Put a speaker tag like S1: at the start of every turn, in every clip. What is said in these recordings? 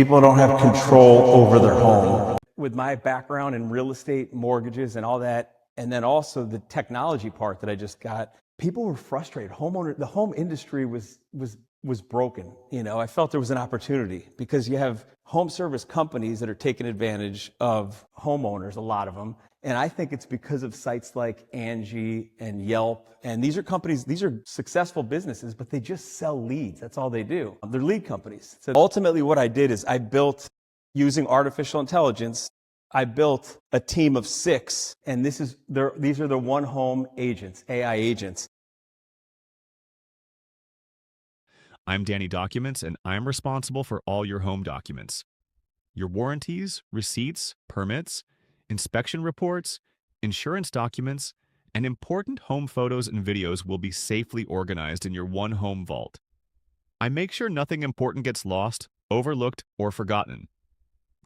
S1: People don't have control over their home. With my background in real estate, mortgages, and all that, and then also the technology part that I just got, people were frustrated. The home industry was broken. You know, I felt there was an opportunity because you have home service companies that are taking advantage of homeowners, a lot of them. And I think it's because of sites like Angie and Yelp. And these are companies, these are successful businesses, but they just sell leads. That's all they do. They're lead companies. So ultimately what I did is I built, using artificial intelligence, I built a team of 6, and these are the one home agents, AI agents.
S2: I'm Danny Documents, and I'm responsible for all your home documents. Your warranties, receipts, permits, inspection reports, insurance documents, and important home photos and videos will be safely organized in your one home vault. I make sure nothing important gets lost, overlooked, or forgotten.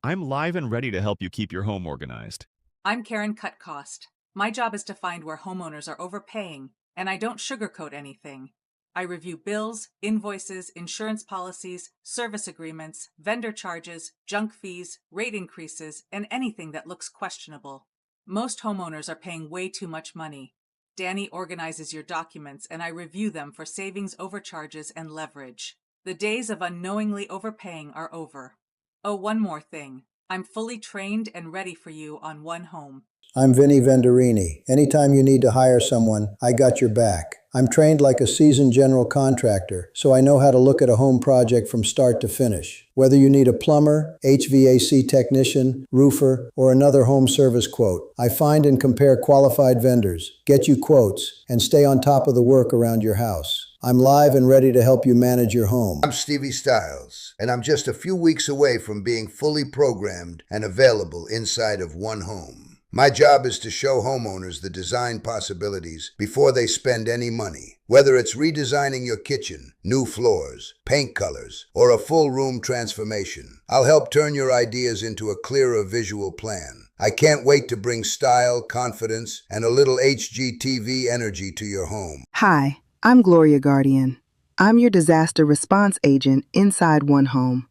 S2: I'm live and ready to help you keep your home organized.
S3: I'm Karen Cut Cost. My job is to find where homeowners are overpaying, and I don't sugarcoat anything. I review bills, invoices, insurance policies, service agreements, vendor charges, junk fees, rate increases, and anything that looks questionable. Most homeowners are paying way too much money. Danny organizes your documents, and I review them for savings, overcharges, and leverage. The days of unknowingly overpaying are over. Oh, one more thing. I'm fully trained and ready for you on One Home.
S4: I'm Vinny Venderini. Anytime you need to hire someone, I got your back. I'm trained like a seasoned general contractor, so I know how to look at a home project from start to finish. Whether you need a plumber, HVAC technician, roofer, or another home service quote, I find and compare qualified vendors, get you quotes, and stay on top of the work around your house. I'm live and ready to help you manage your home.
S5: I'm Stevie Stiles, and I'm just a few weeks away from being fully programmed and available inside of One Home. My job is to show homeowners the design possibilities before they spend any money. Whether it's redesigning your kitchen, new floors, paint colors, or a full room transformation, I'll help turn your ideas into a clearer visual plan. I can't wait to bring style, confidence, and a little HGTV energy to your home.
S6: Hi, I'm Gloria Guardian. I'm your disaster response agent inside One Home.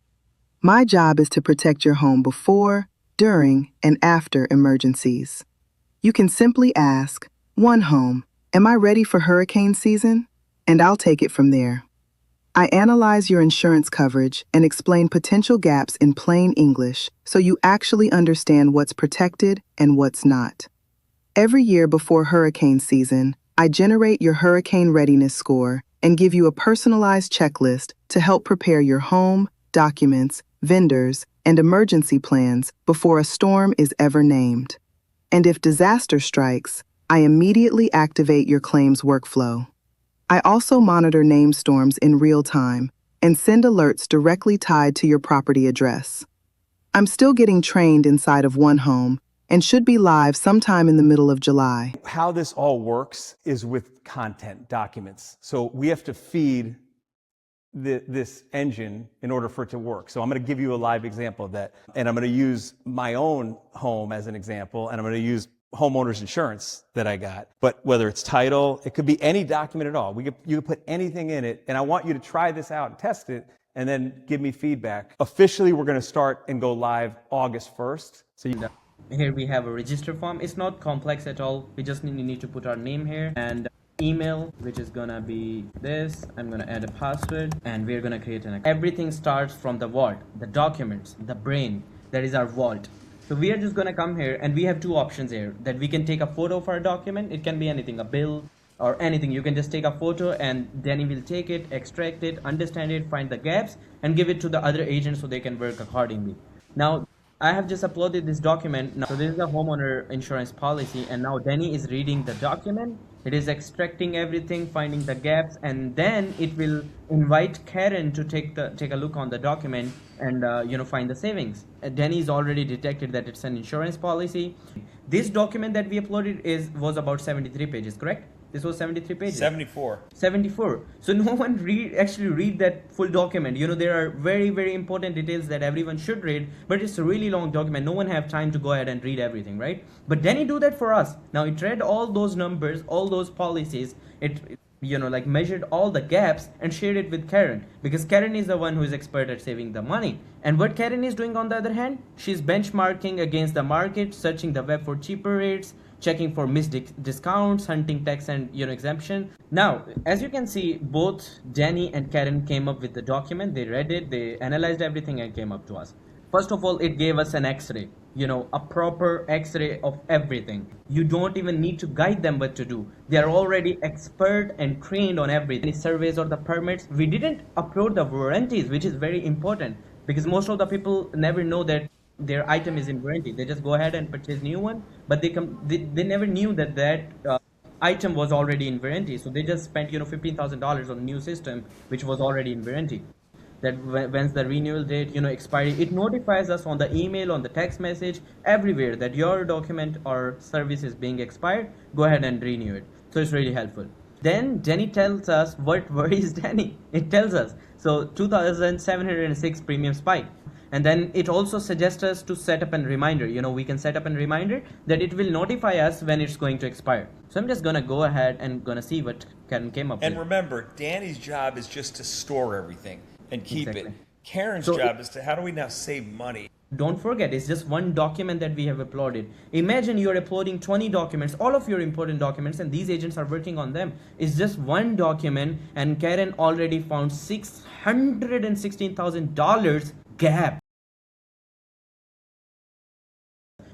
S6: My job is to protect your home before, during, and after emergencies. You can simply ask, One Home, am I ready for hurricane season? And I'll take it from there. I analyze your insurance coverage and explain potential gaps in plain English so you actually understand what's protected and what's not. Every year before hurricane season, I generate your hurricane readiness score and give you a personalized checklist to help prepare your home, documents, vendors, and emergency plans before a storm is ever named. And if disaster strikes, I immediately activate your claims workflow. I also monitor named storms in real time and send alerts directly tied to your property address. I'm still getting trained inside of One Home and should be live sometime in the middle of July.
S1: How this all works is with content, documents. So we have to feed this engine in order for it to work. So I'm going to give you a live example of that. And I'm going to use my own home as an example, and I'm going to use homeowners insurance that I got. But whether it's title, it could be any document at all. You could put anything in it, and I want you to try this out and test it, and then give me feedback. Officially, we're going to start and go live August 1st. So you know.
S7: Here we have a register form. It's not complex at all. We just need to put our name here and email, which is gonna be this. I'm gonna add a password, and we're gonna create an account. Everything starts from the vault, the documents, the brain. That is our vault. So we are just gonna come here, and we have two options here, that we can take a photo of our document. It can be anything, a bill or anything. You can just take a photo, and Danny will take it, extract it, understand it, find the gaps, and give it to the other agents so they can work accordingly. Now I have just uploaded this document. So this is the homeowner insurance policy, and now Danny is reading the document. It is extracting everything, finding the gaps, and then it will invite Karen to take a look on the document and find the savings. Danny's already detected that it's an insurance policy. This document that we uploaded was about 73 pages, correct? This was 73 pages.
S8: 74.
S7: 74. So no one actually read that full document. There are very, very important details that everyone should read, but it's a really long document. No one have time to go ahead and read everything, right? But Danny do that for us. Now it read all those numbers, all those policies. It like measured all the gaps and shared it with Karen, because Karen is the one who is expert at saving the money. And what Karen is doing on the other hand, she's benchmarking against the market, searching the web for cheaper rates, checking for missed discounts, hunting tax and exemption. Now, as you can see, both Danny and Karen came up with the document. They read it, they analyzed everything and came up to us. First of all, it gave us an X-ray, a proper X-ray of everything. You don't even need to guide them what to do. They are already expert and trained on everything. Any surveys or the permits, we didn't upload the warranties, which is very important, because most of the people never know that their item is in warranty. They just go ahead and purchase new one, but they never knew that item was already in warranty. So they just spent $15,000 on a new system which was already in warranty. That when's the renewal date, expiry, it notifies us on the email, on the text message, everywhere that your document or service is being expired. Go ahead and renew it. So it's really helpful. Then Danny tells us what worries Danny. It tells us, so 2,706 premium spike. And then it also suggests us to set up a reminder. We can set up a reminder that it will notify us when it's going to expire. So I'm just gonna go ahead and gonna see what Karen came up with.
S8: And remember, Danny's job is just to store everything and keep
S7: Exactly.
S8: it. Karen's job is to, how do we now save money?
S7: Don't forget, it's just one document that we have uploaded. Imagine you're uploading 20 documents, all of your important documents, and these agents are working on them. It's just one document, and Karen already found $616,000 gap.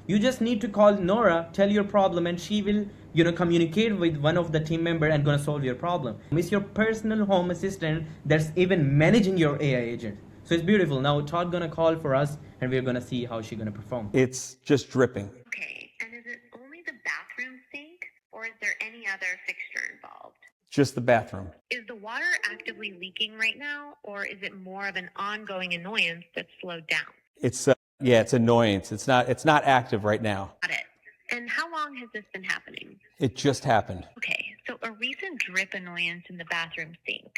S7: You just need to call Nora, tell your problem, and she will, communicate with one of the team member and gonna solve your problem. It's your personal home assistant that's even managing your AI agent. So it's beautiful. Now Todd gonna call for us, and we're gonna see how she's gonna perform.
S1: It's just dripping.
S9: Okay, and is it only the bathroom sink, or is there any other fixture involved?
S1: Just the bathroom.
S9: Is the water actively leaking right now, or is it more of an ongoing annoyance that's slowed down?
S1: It's it's annoyance. It's not active right now.
S9: Got it. And how long has this been happening?
S1: It just happened.
S9: Okay, so a recent drip annoyance in the bathroom sink.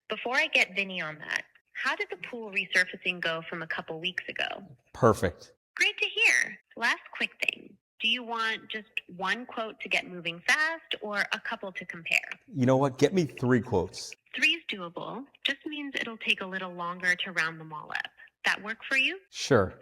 S9: Before I get Vinny on that, how did the pool resurfacing go from a couple weeks ago?
S1: Perfect.
S9: Great to hear. Last quick thing. Do you want just one quote to get moving fast, or a couple to compare?
S1: You know what? Get me 3 quotes.
S9: 3's doable. Just means it'll take a little longer to round them all up. That work for you?
S1: Sure.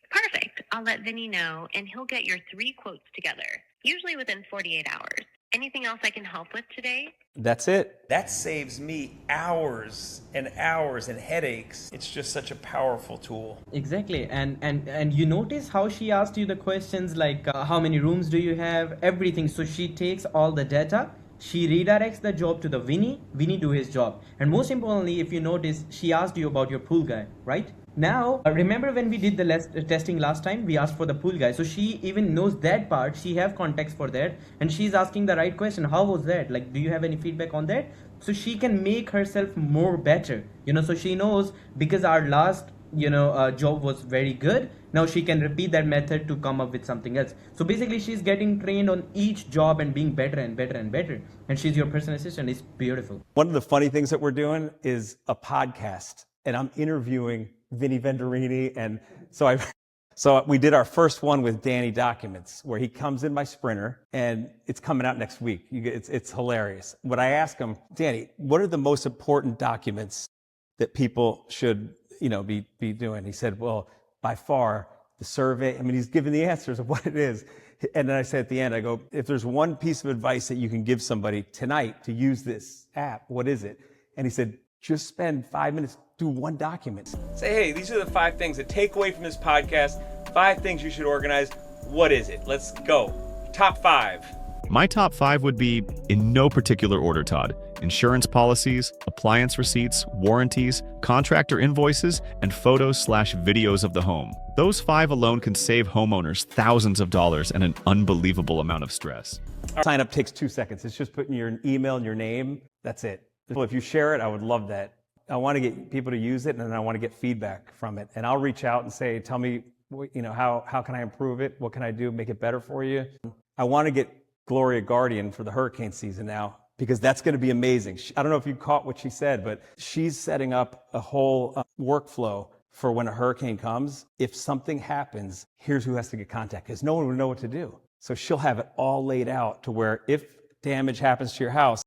S9: Perfect. I'll let Vinny know, and he'll get your 3 quotes together, usually within 48 hours. Anything else I can help with today?
S1: That's it.
S8: That saves me hours and hours and headaches. It's just such a powerful tool.
S7: Exactly. And you notice how she asked you the questions like how many rooms do you have, everything. So she takes all the data, she redirects the job to the Vinny do his job. And most importantly, if you notice, she asked you about your pool guy, right? Now, remember when we did the testing last time, we asked for the pool guy. So she even knows that part. She have context for that. And she's asking the right question. How was that? Like, do you have any feedback on that? So she can make herself more better. So she knows, because our last, job was very good. Now she can repeat that method to come up with something else. So basically she's getting trained on each job and being better and better and better. And she's your personal assistant. It's beautiful.
S1: One of the funny things that we're doing is a podcast, and I'm interviewing Vinny Venturini. And so we did our first one with Danny Documents, where he comes in my Sprinter, and it's coming out next week. It's hilarious. When I ask him, Danny, what are the most important documents that people should, be doing? He said, well, by far, the survey. I mean, he's given the answers of what it is. And then I said at the end, I go, if there's one piece of advice that you can give somebody tonight to use this app, what is it? And he said, just spend 5 minutes, do 1 document. Say, hey, these are the 5 things that take away from this podcast, 5 things you should organize. What is it? Let's go. Top 5.
S2: My top 5 would be, in no particular order, Todd: insurance policies, appliance receipts, warranties, contractor invoices, and photos/videos of the home. Those 5 alone can save homeowners thousands of dollars and an unbelievable amount of stress.
S1: Sign up takes 2 seconds. It's just putting your email and your name. That's it. Well, if you share it, I would love that. I want to get people to use it, and then I want to get feedback from it. And I'll reach out and say, tell me, how can I improve it? What can I do? Make it better for you. I want to get Gloria Guardian for the hurricane season now, because that's going to be amazing. I don't know if you caught what she said, but she's setting up a whole workflow for when a hurricane comes. If something happens, here's who has to get contact, because no one would know what to do. So she'll have it all laid out to where if damage happens to your house.